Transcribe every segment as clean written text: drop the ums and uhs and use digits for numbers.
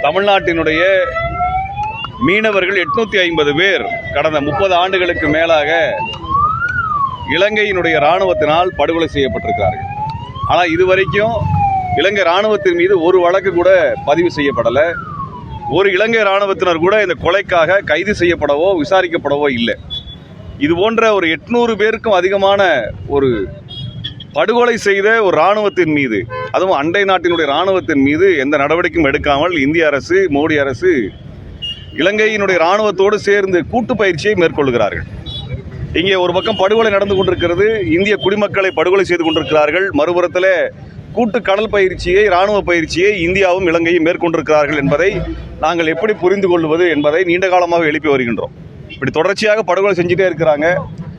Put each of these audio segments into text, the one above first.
தமிழ்நாட்டினுடைய மீனவர்கள் 850 பேர் கடந்த 30 ஆண்டுகளுக்கு மேலாக இலங்கையினுடைய இராணுவத்தினால் படுகொலை செய்யப்பட்டிருக்கிறார்கள். ஆனால் இதுவரைக்கும் இலங்கை இராணுவத்தின் மீது ஒரு வழக்கு கூட பதிவு செய்யப்படலை. ஒரு இலங்கை இராணுவத்தினர் கூட இந்த கொலைக்காக கைது செய்யப்படவோ விசாரிக்கப்படவோ இல்லை. இது போன்ற ஒரு 800 பேருக்கும் அதிகமான ஒரு படுகொலை செய்த ஒரு இராணுவத்தின் மீது, அதுவும் அண்டை நாட்டினுடைய இராணுவத்தின் மீது எந்த நடவடிக்கையும் எடுக்காமல் இந்திய அரசு, மோடி அரசு இலங்கையினுடைய இராணுவத்தோடு சேர்ந்து கூட்டு பயிற்சியை மேற்கொள்கிறார்கள். இங்கே ஒரு பக்கம் படுகொலை நடந்து கொண்டிருக்கிறது, இந்திய குடிமக்களை படுகொலை செய்து கொண்டிருக்கிறார்கள். மறுபுறத்தில் கூட்டு கடல் பயிற்சியை, இராணுவ பயிற்சியை இந்தியாவும் இலங்கையும் மேற்கொண்டிருக்கிறார்கள் என்பதை நாங்கள் எப்படி புரிந்து கொள்வது என்பதை நீண்ட காலமாக எழுப்பி வருகின்றோம். இப்படி தொடர்ச்சியாக படுகொலை செஞ்சுட்டே இருக்கிறாங்க.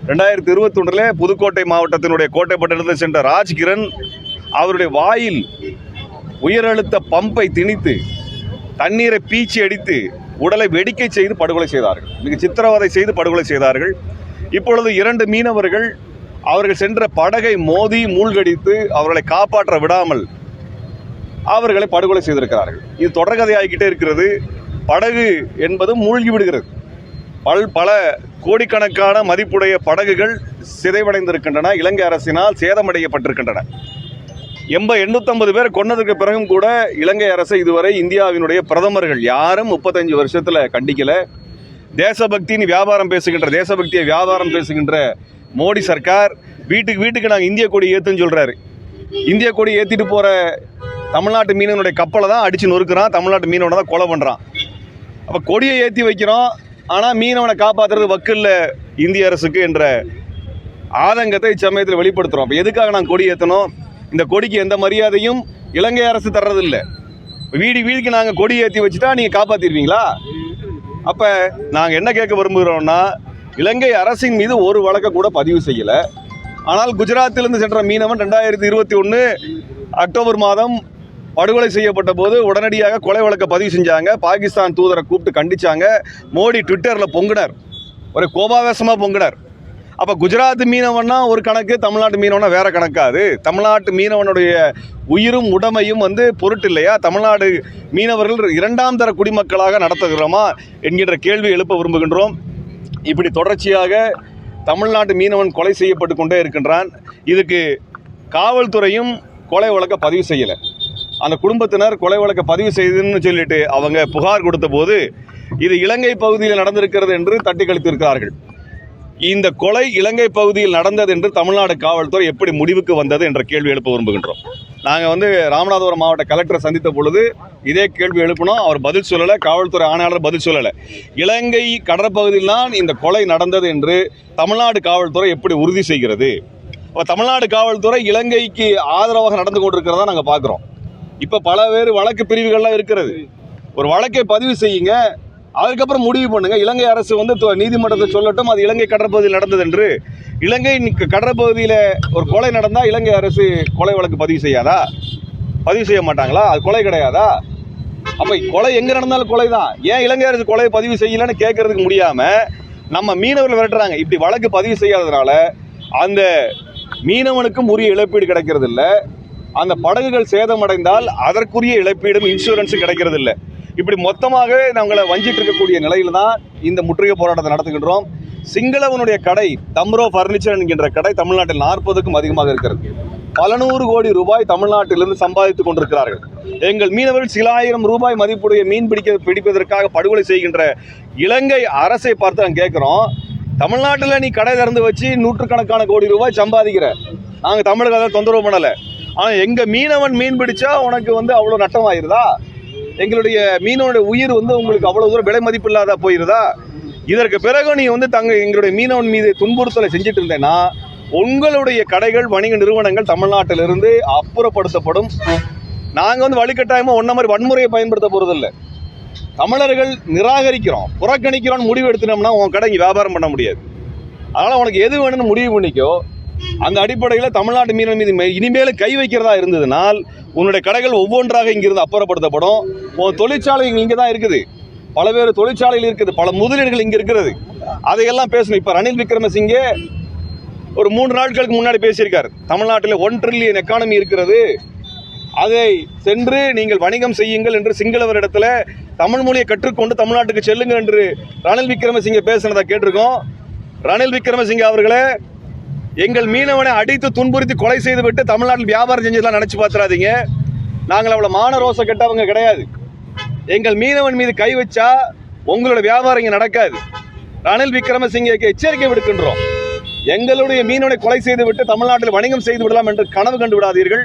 2021 புதுக்கோட்டை மாவட்டத்தினுடைய கோட்டைப்பட்டினத்தில் சென்ற ராஜ்கிரண் அவருடைய வாயில் உயர் அழுத்த பம்பை திணித்து தண்ணீரை பீச்சி அடித்து உடலை வெடிக்கை செய்து படுகொலை செய்தார்கள். மிக சித்திரவதை செய்து படுகொலை செய்தார்கள். இப்பொழுது 2 மீனவர்கள் அவர்கள் சென்ற படகை மோதி மூழ்கடித்து அவர்களை காப்பாற்ற விடாமல் அவர்களை படுகொலை செய்திருக்கிறார்கள். இது தொடர்கதையாகிக்கிட்டே இருக்கிறது. படகு என்பது மூழ்கி விடுகிறது. பல கோடிக்கணக்கான மதிப்புடைய படகுகள் சிதைவடைந்திருக்கின்றன, இலங்கை அரசினால் சேதமடையப்பட்டிருக்கின்றன. 850 பேர் கொன்னதுக்கு பிறகும் கூட இலங்கை அரசு இதுவரை இந்தியாவினுடைய பிரதமர்கள் யாரும் 35 வருஷத்தில் கண்டிக்கல. தேசபக்தின்னு வியாபாரம் பேசுகின்ற, தேசபக்தியை வியாபாரம் பேசுகின்ற மோடி சர்க்கார் வீட்டுக்கு வீட்டுக்கு நாங்கள் இந்திய கொடி ஏற்றுன்னு சொல்கிறாரு. இந்திய கொடி ஏற்றிட்டு போகிற தமிழ்நாட்டு மீனவனுடைய கப்பலை தான் அடித்து நொறுக்கிறான், தமிழ்நாட்டு மீனவனை தான் கொலை பண்ணுறான். அப்போ கொடியை ஏற்றி வைக்கிறோம், ஆனால் மீனவனை காப்பாற்றுறது வக்கில்ல இந்திய அரசுக்கு என்ற ஆதங்கத்தை இச்சமயத்தில் வெளிப்படுத்துகிறோம். அப்போ எதுக்காக நாங்கள் கொடி ஏற்றணும்? இந்த கொடிக்கு எந்த மரியாதையும் இலங்கை அரசு தர்றதில்லை. வீதிக்கு நாங்கள் கொடி ஏற்றி வச்சுட்டா நீங்கள் காப்பாற்றிடுவீங்களா? அப்போ நாங்கள் என்ன கேட்க விரும்புகிறோம்னா, இலங்கை அரசின் மீது ஒரு வழக்கை கூட பதிவு செய்யலை. ஆனால் குஜராத்திலிருந்து சென்ற மீனவன் 2021 அக்டோபர் மாதம் படுகொலை செய்யப்பட்ட போது உடனடியாக கொலை வழக்கை பதிவு செஞ்சாங்க. பாகிஸ்தான் தூதரை கூப்பிட்டு கண்டிச்சாங்க. மோடி ட்விட்டரில் பொங்கினார், ஒரு கோபாவேசமாக பொங்கினார். அப்போ குஜராத் மீனவன்னா ஒரு கணக்கு, தமிழ்நாட்டு மீனவனா வேற கணக்காது? தமிழ்நாட்டு மீனவனுடைய உயிரும் உடமையும் பொருட்டு இல்லையா? தமிழ்நாடு மீனவர்கள் 2ஆம் தர குடிமக்களாக நடத்துகிறோமா என்கின்ற கேள்வி எழுப்ப விரும்புகின்றோம். இப்படி தொடர்ச்சியாக தமிழ்நாட்டு மீனவன் கொலை செய்யப்பட்டு கொண்டே இருக்கின்றான். இதுக்கு காவல்துறையும் கொலை வழக்கை பதிவு செய்யலை. அந்த குடும்பத்தினர் கொலை வழக்கை பதிவு செய்துன்னு சொல்லிட்டு அவங்க புகார் கொடுத்த போது இது இலங்கை பகுதியில் நடந்திருக்கிறது என்று தட்டி கழித்திருக்கிறார்கள். இந்த கொலை இலங்கை பகுதியில் நடந்தது என்று தமிழ்நாடு காவல்துறை எப்படி முடிவுக்கு வந்தது என்ற கேள்வி எழுப்ப விரும்புகின்றோம். நாங்கள் ராமநாதபுரம் மாவட்ட கலெக்டரை சந்தித்த பொழுது இதே கேள்வி எழுப்பினோம். அவர் பதில் சொல்லலை, காவல்துறை ஆணையாளர் பதில் சொல்லலை. இலங்கை கடற்பகுதியில் தான் இந்த கொலை நடந்தது என்று தமிழ்நாடு காவல்துறை எப்படி உறுதி செய்கிறது? தமிழ்நாடு காவல்துறை இலங்கைக்கு ஆதரவாக நடந்து கொண்டிருக்கிறதா நாங்கள் பார்க்குறோம். இப்போ பல வேறு வழக்கு பிரிவுகள்லாம் இருக்கிறது. ஒரு வழக்கை பதிவு செய்யுங்க, அதுக்கப்புறம் முடிவு பண்ணுங்க. இலங்கை அரசு நீதிமன்றத்தை சொல்லட்டும் அது இலங்கை கடற்பகுதியில் நடந்தது என்று. இலங்கை கடற்பகுதியில் ஒரு கொலை நடந்தால் இலங்கை அரசு கொலை வழக்கு பதிவு செய்யாதா? பதிவு செய்ய மாட்டாங்களா? அது கொலை கிடையாதா? அப்போ கொலை எங்கே நடந்தாலும் கொலை தான். ஏன் இலங்கை அரசு கொலையை பதிவு செய்யலன்னு கேட்கறதுக்கு முடியாமல் நம்ம மீனவர்கள் விரட்டுறாங்க. இப்படி வழக்கு பதிவு செய்யாததுனால அந்த மீனவனுக்கும் உரிய இழப்பீடு கிடைக்கிறது இல்லை. அந்த படகுகள் சேதமடைந்தால் அதற்குரிய இழப்பீடும் இன்சூரன்ஸும் கிடைக்கிறது இல்லை. இப்படி மொத்தமாக நாங்களை வஞ்சிட்டு இருக்கக்கூடிய நிலையில் தான் இந்த முற்றுகை போராட்டத்தை நடத்துகின்றோம். சிங்களவனுடைய கடை தம்ரோ ஃபர்னிச்சர் என்கின்ற கடை தமிழ்நாட்டில் 40க்கும் அதிகமாக இருக்கிறது. பல 100 கோடி ரூபாய் தமிழ்நாட்டிலிருந்து சம்பாதித்துக் கொண்டிருக்கிறார்கள். எங்கள் மீனவர்கள் சில ஆயிரம் ரூபாய் மதிப்புடைய மீன் பிடிப்பதற்காக படுகொலை செய்கின்ற இலங்கை அரசை பார்த்து நாங்கள் கேட்குறோம், தமிழ்நாட்டில் நீ கடை திறந்து வச்சு 100கணக்கான கோடி ரூபாய் சம்பாதிக்கிற, நாங்கள் தமிழக அதை தொந்தரவு பண்ணலை. ஆனால் எங்கள் மீனவன் மீன் பிடிச்சா உனக்கு அவ்வளோ நட்டமாயிருதா? எங்களுடைய மீனவனுடைய உயிர் உங்களுக்கு அவ்வளோ தூரம் விலை மதிப்பு இல்லாத போயிருதா? இதற்கு பிறகு நீ எங்களுடைய மீனவன் மீது துன்புறுத்தலை செஞ்சுட்டு இருந்தேன்னா உங்களுடைய கடைகள், வணிக நிறுவனங்கள் தமிழ்நாட்டிலிருந்து அப்புறப்படுத்தப்படும். நாங்கள் வலுக்கட்டாயமாக ஒன்றை மாதிரி வன்முறையை பயன்படுத்த போகிறதில்லை. தமிழர்கள் நிராகரிக்கிறோம், புறக்கணிக்கிறோன்னு முடிவு எடுத்துனோம்னா உன் கடை இங்கே வியாபாரம் பண்ண முடியாது. அதனால் உனக்கு எது வேணும்னு முடிவு பண்ணிக்கோ. அந்த அடிப்படையில் தமிழ்நாட்டு மீனவன் மீது இனிமேல் கை வைக்கிறதா இருந்ததுனால் உன்னுடைய கடைகள் ஒவ்வொன்றாக இங்கிருந்து அப்புறப்படுத்தப்படும். உன் தொழிற்சாலை இங்கே தான் இருக்குது, பல்வேறு தொழிற்சாலைகள் இருக்குது, பல முதலீடுகள் இங்கே இருக்கிறது. அதையெல்லாம் பேசணும். இப்போ ரணில் விக்ரமசிங்கே ஒரு 3 நாட்களுக்கு முன்னாடி பேசியிருக்காரு, தமிழ்நாட்டில் 1 ட்ரில்லியன் எக்கானமி இருக்கிறது, அதை சென்று நீங்கள் வணிகம் செய்யுங்கள் என்று சிங்களவரிடத்தில் தமிழ் மொழியை கற்றுக்கொண்டு தமிழ்நாட்டுக்கு செல்லுங்கள் என்று ரணில் விக்ரமசிங்கே பேசுனதை கேட்டிருக்கோம். ரணில் விக்ரமசிங்கே அவர்களே, எங்கள் மீனவனை அடித்து துன்புறுத்தி கொலை செய்துவிட்டு தமிழ்நாட்டில் வியாபாரம் செஞ்சதெல்லாம் நினைச்சு பார்த்துறாதீங்க. நாங்கள் அவ்வளோ மான ரோசம் கெட்டவங்க கிடையாது. எங்கள் மீனவன் மீது கை வச்சா உங்களோட வியாபாரம் இங்கே நடக்காது. ரணில் விக்ரமசிங்கேக்கு எச்சரிக்கை விடுக்கின்றோம். எங்களுடைய மீனவனை கொலை செய்துவிட்டு தமிழ்நாட்டில் வணிகம் செய்து விடலாம் என்று கனவு கண்டு விடாதீர்கள்.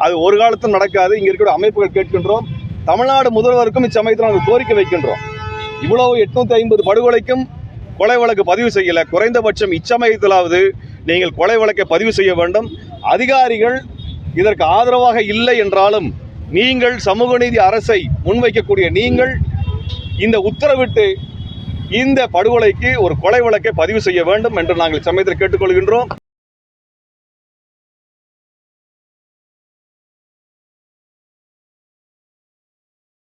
அது ஒரு காலத்தும் நடக்காது. இங்கே இருக்கிற அமைப்புகள் கேட்கின்றோம். தமிழ்நாடு முதல்வருக்கும் இச்சமயத்தில் நாங்கள் கோரிக்கை வைக்கின்றோம். இவ்வளவு 850 படுகொலைக்கும் கொலை வழக்கு பதிவு செய்யலை. குறைந்தபட்சம் இச்சமயத்திலாவது நீங்கள் கொலை வழக்கை பதிவு செய்ய வேண்டும். அதிகாரிகள் இதற்கு ஆதரவாக இல்லை என்றாலும் நீங்கள் சமூக நீதி அரசை முன்வைக்கக்கூடிய நீங்கள் இந்த உத்தரவிட்டு இந்த படுகொலைக்கு ஒரு கொலை வழக்கை பதிவு செய்ய வேண்டும் என்று நாங்கள் சமயத்தில் கேட்டுக்கொள்கின்றோம்.